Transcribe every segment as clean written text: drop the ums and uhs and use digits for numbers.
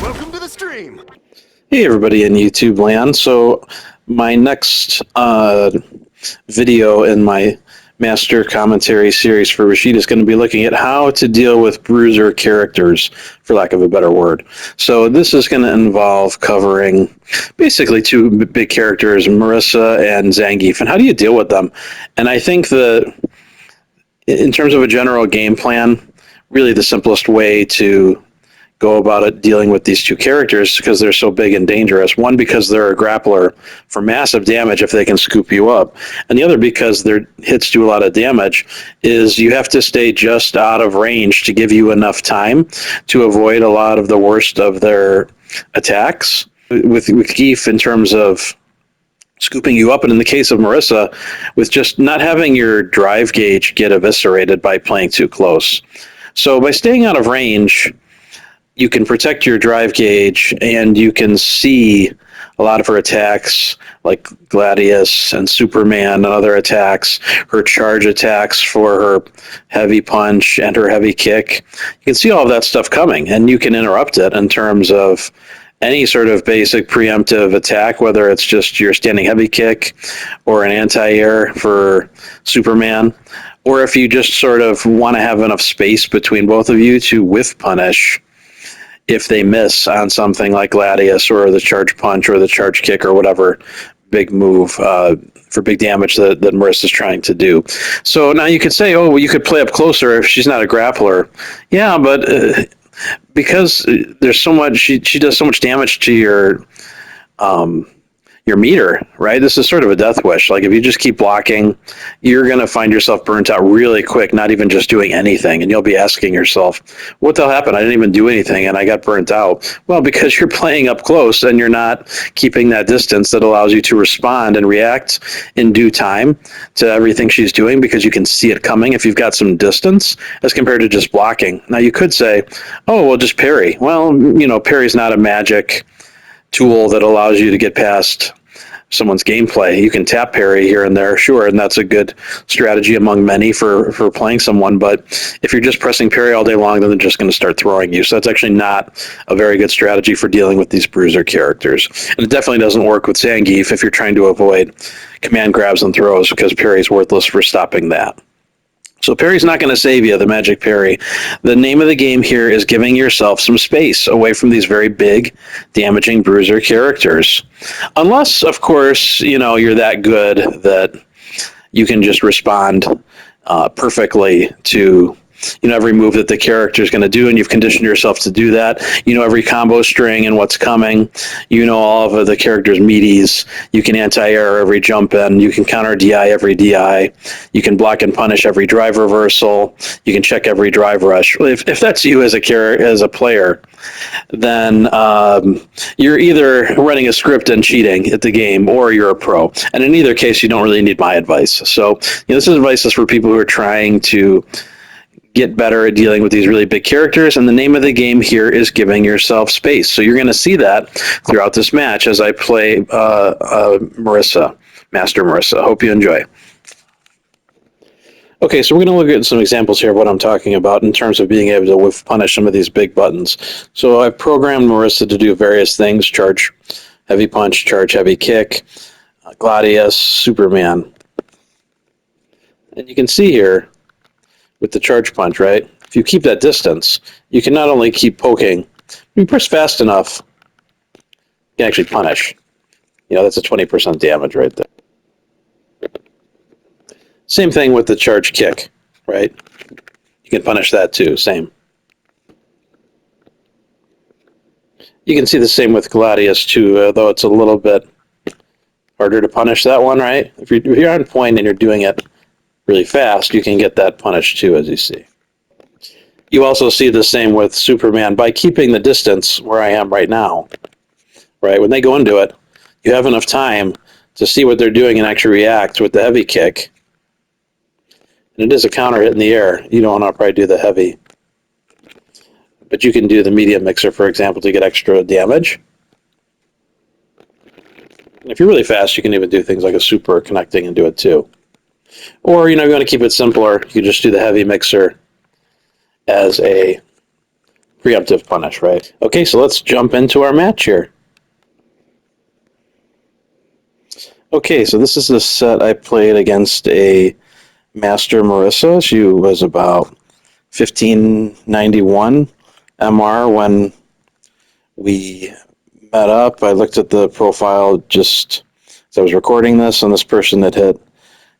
Welcome to the stream. Hey everybody in YouTube land. So my next video in my master commentary series for Rashid is going to be looking at how to deal with Bruiser characters, for lack of a better word. So this is going to involve covering basically two big characters, Marissa and Zangief, and how do you deal with them? And I think that in terms of a general game plan, really the simplest way to go about it dealing with these two characters because they're so big and dangerous. One, because they're a grappler for massive damage if they can scoop you up, and the other because their hits do a lot of damage, is you have to stay just out of range to give you enough time to avoid a lot of the worst of their attacks. With Geef, in terms of scooping you up, and in the case of Marissa, with just not having your drive gauge get eviscerated by playing too close. So by staying out of range, you can protect your drive gauge, and you can see a lot of her attacks, like Gladius and Superman and other attacks, her charge attacks for her heavy punch and her heavy kick. You can see all of that stuff coming, and you can interrupt it in terms of any sort of basic preemptive attack, whether it's just your standing heavy kick or an anti-air for Superman, or if you just sort of want to have enough space between both of you to whiff punish if they miss on something like Gladius or the charge punch or the charge kick or whatever big move for big damage that Marissa's trying to do. So now you could say, oh, well, you could play up closer if she's not a grappler. Yeah, but because there's so much, she does so much damage to your meter, right? This is sort of a death wish. Like if you just keep blocking, you're going to find yourself burnt out really quick, not even just doing anything. And you'll be asking yourself, what the hell happened? I didn't even do anything and I got burnt out. Well, because you're playing up close and you're not keeping that distance that allows you to respond and react in due time to everything she's doing, because you can see it coming if you've got some distance as compared to just blocking. Now you could say, oh, well, just parry. Well, parry's not a magic tool that allows you to get past someone's gameplay. You can tap parry here and there, sure, and that's a good strategy among many for playing someone, but if you're just pressing parry all day long, then they're just going to start throwing you. So that's actually not a very good strategy for dealing with these Bruiser characters. And it definitely doesn't work with Zangief if you're trying to avoid command grabs and throws, because parry is worthless for stopping that. So parry's not going to save you, the magic parry. The name of the game here is giving yourself some space away from these very big, damaging Bruiser characters. Unless, of course, you're that good that you can just respond perfectly to every move that the character is going to do, and you've conditioned yourself to do that. Every combo string and what's coming. All of the character's meaties. You can anti-air every jump in. You can counter DI every DI. You can block and punish every drive reversal. You can check every drive rush. If that's you as a player, then you're either running a script and cheating at the game, or you're a pro. And in either case, you don't really need my advice. So this advice is for people who are trying to get better at dealing with these really big characters, and the name of the game here is giving yourself space. So you're going to see that throughout this match as I play Marissa, Master Marissa. Hope you enjoy. Okay, so we're going to look at some examples here of what I'm talking about in terms of being able to whiff punish some of these big buttons. So I've programmed Marissa to do various things: charge heavy punch, charge heavy kick, Gladius, Superman. And you can see here with the charge punch, right? If you keep that distance, you can not only keep poking, if you press fast enough, you can actually punish. That's a 20% damage right there. Same thing with the charge kick, right? You can punish that too, same. You can see the same with Gladius too, though it's a little bit harder to punish that one, right? If you're on point and you're doing it really fast, you can get that punished too, as you see. You also see the same with Superman by keeping the distance where I am right now, right? When they go into it, you have enough time to see what they're doing and actually react with the heavy kick. And it is a counter hit in the air. You don't want to probably do the heavy, but you can do the medium mixer, for example, to get extra damage. And if you're really fast, you can even do things like a super connecting and do it too. Or, you want to keep it simpler, you can just do the heavy mixer as a Preemptive punish, right? Okay, so let's jump into our match here. Okay, so this is the set I played against a Master Marissa. She was about 1591 MR when we met up. I looked at the profile just as I was recording this, and this person had hit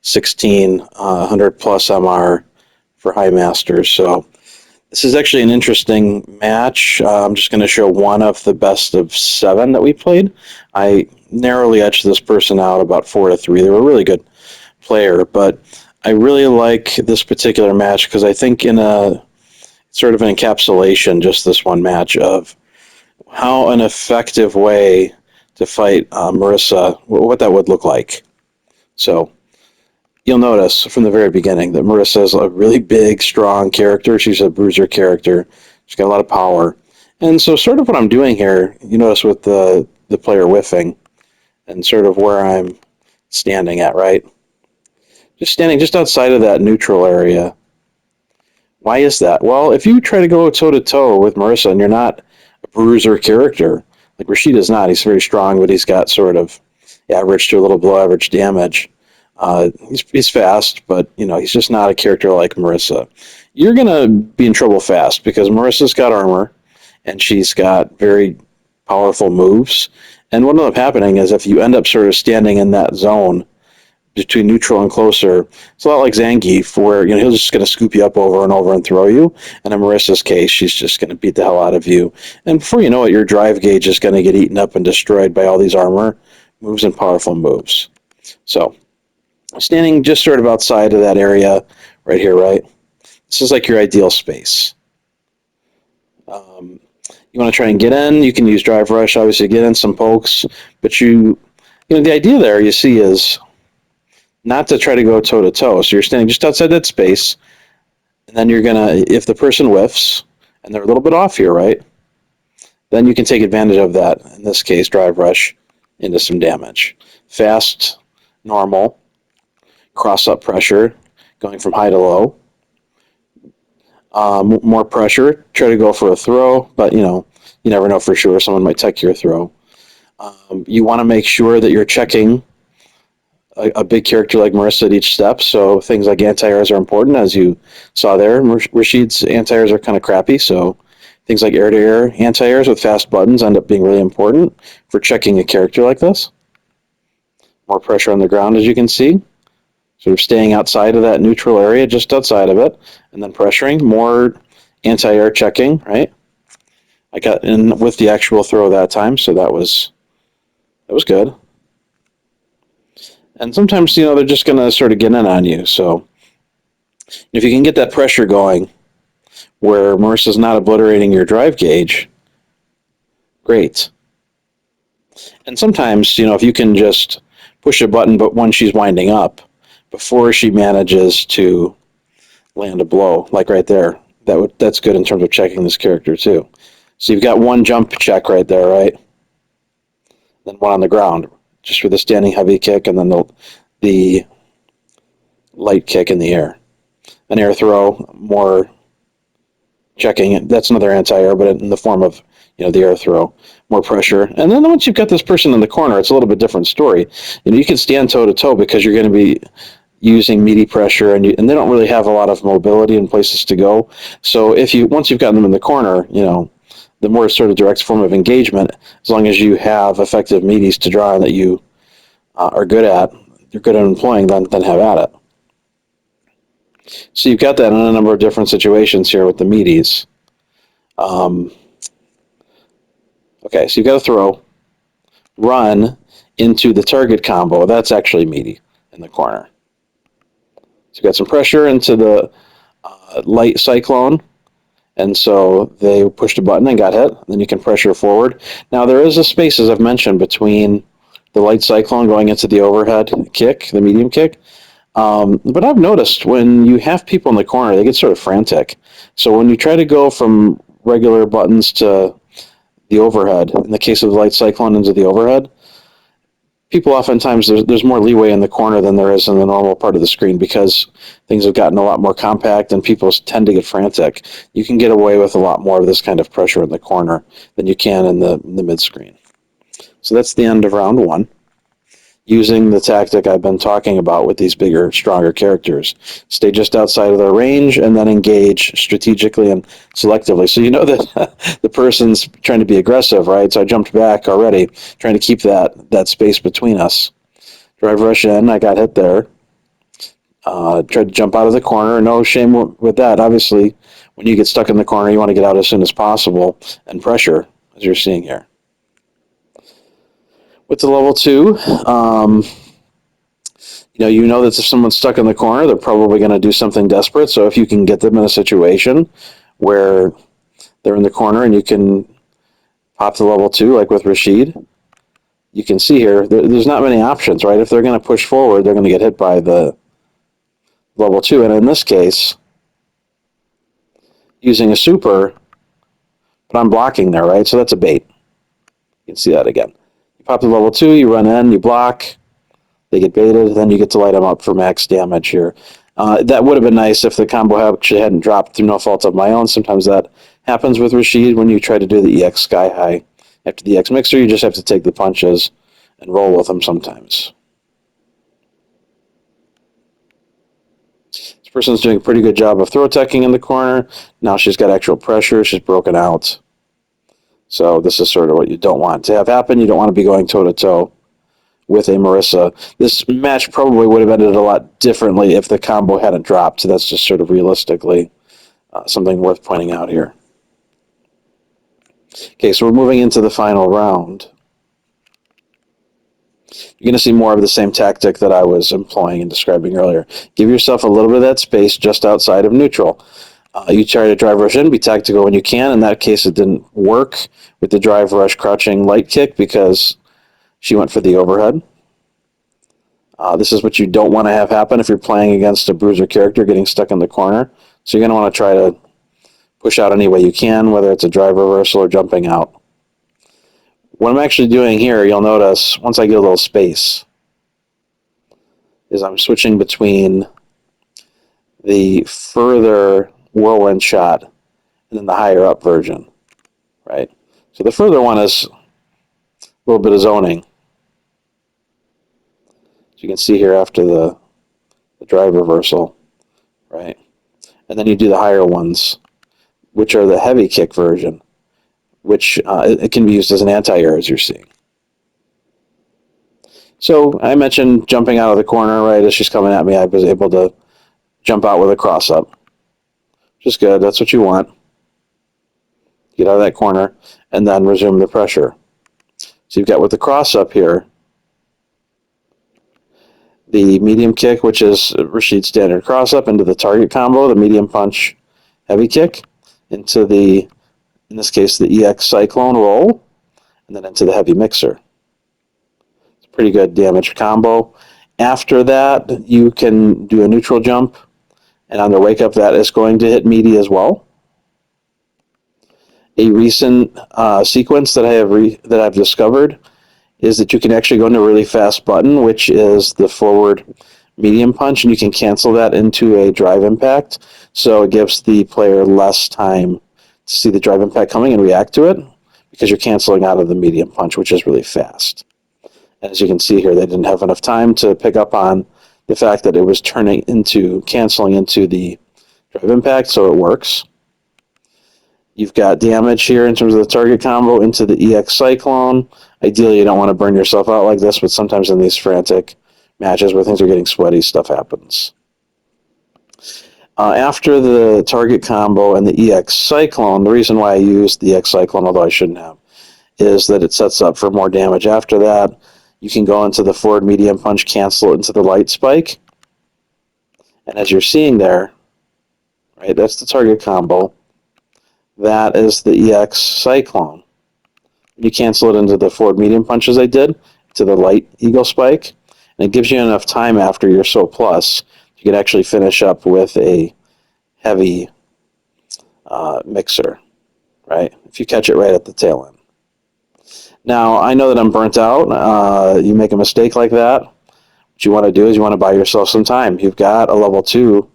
1600 plus MR for High Masters. So this is actually an interesting match. I'm just going to show one of the best of 7 that we played. I narrowly edged this person out about 4-3. They were a really good player, but I really like this particular match because I think in a sort of an encapsulation, just this one match of how an effective way to fight Marissa, what that would look like. So you'll notice from the very beginning that Marissa is a really big, strong character. She's a Bruiser character. She's got a lot of power. And so sort of what I'm doing here, you notice with the player whiffing and sort of where I'm standing at, right? Just standing just outside of that neutral area. Why is that? Well, if you try to go toe-to-toe with Marissa and you're not a Bruiser character, like Rashid is not, he's very strong, but he's got sort of average to a little below average damage. He's fast, but he's just not a character like Marissa. You're gonna be in trouble fast because Marissa's got armor, and she's got very powerful moves. And what ends up happening is if you end up sort of standing in that zone between neutral and closer, it's a lot like Zangief, where he's just going to scoop you up over and over and throw you. And in Marissa's case, she's just going to beat the hell out of you. And before you know it, your drive gauge is going to get eaten up and destroyed by all these armor moves and powerful moves. So standing just sort of outside of that area right here, right? This is like your ideal space. You want to try and get in. You can use drive rush, obviously, get in some pokes. But the idea there you see is not to try to go toe-to-toe. So you're standing just outside that space, and then you're going to, if the person whiffs, and they're a little bit off here, right, then you can take advantage of that, in this case, drive rush, into some damage. Fast, normal, cross-up pressure, going from high to low. More pressure, try to go for a throw, but, you never know for sure. Someone might tech your throw. You want to make sure that you're checking a big character like Marissa at each step, so things like anti-airs are important, as you saw there. Rashid's anti-airs are kind of crappy, so things like air-to-air anti-airs with fast buttons end up being really important for checking a character like this. More pressure on the ground, as you can see. Sort of staying outside of that neutral area, just outside of it, and then pressuring. More anti-air checking, right? I got in with the actual throw that time, so that was good. And sometimes, they're just going to sort of get in on you. So if you can get that pressure going where Marissa's not obliterating your drive gauge, great. And sometimes, if you can just push a button, but when she's winding up, before she manages to land a blow, like right there, that's good in terms of checking this character too. So you've got one jump check right there, right? Then one on the ground, just for the standing heavy kick, and then the light kick in the air. An air throw, more checking. That's another anti-air, but in the form of the air throw, more pressure. And then once you've got this person in the corner, it's a little bit different story. You can stand toe to toe because you're going to be using meaty pressure, and they don't really have a lot of mobility and places to go. So once you've gotten them in the corner, the more sort of direct form of engagement, as long as you have effective meaties to draw that you are good at, you're good at employing, then have at it. So you've got that in a number of different situations here with the meaties. Okay, so you've got to throw, run into the target combo. That's actually meaty in the corner. So you've got some pressure into the light cyclone, and so they pushed a button and got hit. Then you can pressure forward. Now there is a space, as I've mentioned, between the light cyclone going into the overhead kick, the medium kick. But I've noticed when you have people in the corner, they get sort of frantic. So when you try to go from regular buttons to the overhead, in the case of the light cyclone into the overhead, people oftentimes there's more leeway in the corner than there is in the normal part of the screen because things have gotten a lot more compact and people tend to get frantic. You can get away with a lot more of this kind of pressure in the corner than you can in the mid screen. So that's the end of round one. Using the tactic I've been talking about with these bigger, stronger characters. Stay just outside of their range and then engage strategically and selectively. So you know that the person's trying to be aggressive, right? So I jumped back already, trying to keep that space between us. Drive rush in, I got hit there. Tried to jump out of the corner. No shame with that. Obviously, when you get stuck in the corner, you want to get out as soon as possible and pressure, as you're seeing here. With the level 2, you know that if someone's stuck in the corner, they're probably going to do something desperate. So if you can get them in a situation where they're in the corner and you can pop the level 2, like with Rashid, you can see here, there's not many options, right? If they're going to push forward, they're going to get hit by the level 2. And in this case, using a super, but I'm blocking there, right? So that's a bait. You can see that again. You pop the level 2, you run in, you block, they get baited, then you get to light them up for max damage here. That would have been nice if the combo actually hadn't dropped through no fault of my own. Sometimes that happens with Rashid when you try to do the EX Sky High. After the EX Mixer, you just have to take the punches and roll with them sometimes. This person's doing a pretty good job of throw teching in the corner. Now she's got actual pressure. She's broken out. So this is sort of what you don't want to have happen. You don't want to be going toe-to-toe with a Marissa. This match probably would have ended a lot differently if the combo hadn't dropped. So that's just sort of realistically something worth pointing out here. Okay, so we're moving into the final round. You're going to see more of the same tactic that I was employing and describing earlier. Give yourself a little bit of that space just outside of neutral. You try to drive rush in, be tactical when you can. In that case, it didn't work with the drive rush crouching light kick because she went for the overhead. This is what you don't want to have happen if you're playing against a Bruiser character getting stuck in the corner. So you're going to want to try to push out any way you can, whether it's a drive reversal or jumping out. What I'm actually doing here, you'll notice, once I get a little space, is I'm switching between the further whirlwind shot and then the higher up version, right? So the further one is a little bit of zoning. As you can see here after the drive reversal, right? And then you do the higher ones, which are the heavy kick version, which it can be used as an anti-air, as you're seeing. So I mentioned jumping out of the corner, right? As she's coming at me, I was able to jump out with a cross-up. Which is good. That's what you want. Get out of that corner, and then resume the pressure. So you've got with the cross-up here, the medium kick, which is Rashid's standard cross-up, into the target combo, the medium punch heavy kick, into the, in this case, the EX Cyclone roll, and then into the heavy mixer. It's a pretty good damage combo. After that, you can do a neutral jump, and on the wake up, that is going to hit meaty as well. A recent sequence that I've discovered is that you can actually go into a really fast button, which is the forward medium punch, and you can cancel that into a drive impact. So it gives the player less time to see the drive impact coming and react to it because you're canceling out of the medium punch, which is really fast. And as you can see here, they didn't have enough time to pick up on the fact that it was canceling into the drive impact, so it works. You've got damage here in terms of the target combo into the EX Cyclone. Ideally, you don't want to burn yourself out like this, but sometimes in these frantic matches where things are getting sweaty, stuff happens. After the target combo and the EX Cyclone, the reason why I used the EX Cyclone, although I shouldn't have, is that it sets up for more damage. After that, you can go into the forward medium punch, cancel it into the light spike. And as you're seeing there, right, that's the target combo. That is the EX Cyclone. You cancel it into the forward medium punches I did, to the light eagle spike, and it gives you enough time after your so plus, you can actually finish up with a heavy mixer, right? If you catch it right at the tail end. Now, I know that I'm burnt out. You make a mistake like that. What you want to do is you want to buy yourself some time. You've got a level 2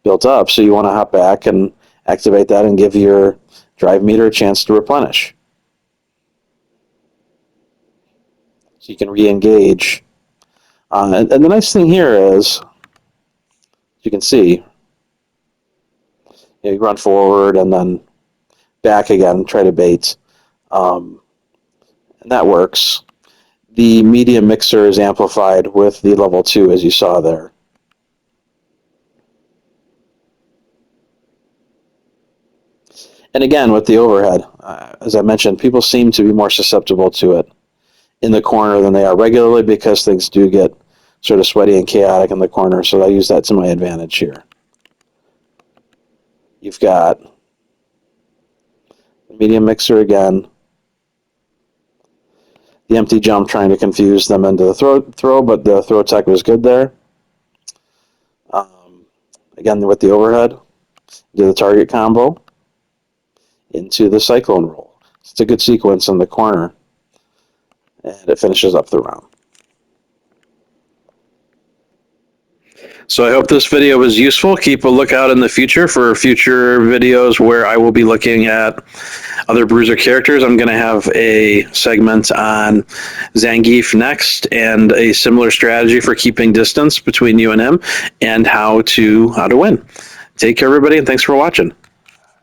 built up, so you want to hop back and activate that and give your drive meter a chance to replenish. So you can re-engage. And the nice thing here is, you can see, you run forward and then back again, try to bait. And that works. The media mixer is amplified with the level 2, as you saw there. And again, with the overhead, as I mentioned, people seem to be more susceptible to it in the corner than they are regularly because things do get sort of sweaty and chaotic in the corner, so I use that to my advantage here. You've got the medium mixer again, the empty jump trying to confuse them into the throw, but the throw tech was good there. Again, with the overhead, do the target combo into the cyclone roll. It's a good sequence in the corner, and it finishes up the round. So I hope this video was useful. Keep a lookout in the future for future videos where I will be looking at other Bruiser characters. I'm going to have a segment on Zangief next and a similar strategy for keeping distance between you and him and how to win. Take care, everybody, and thanks for watching.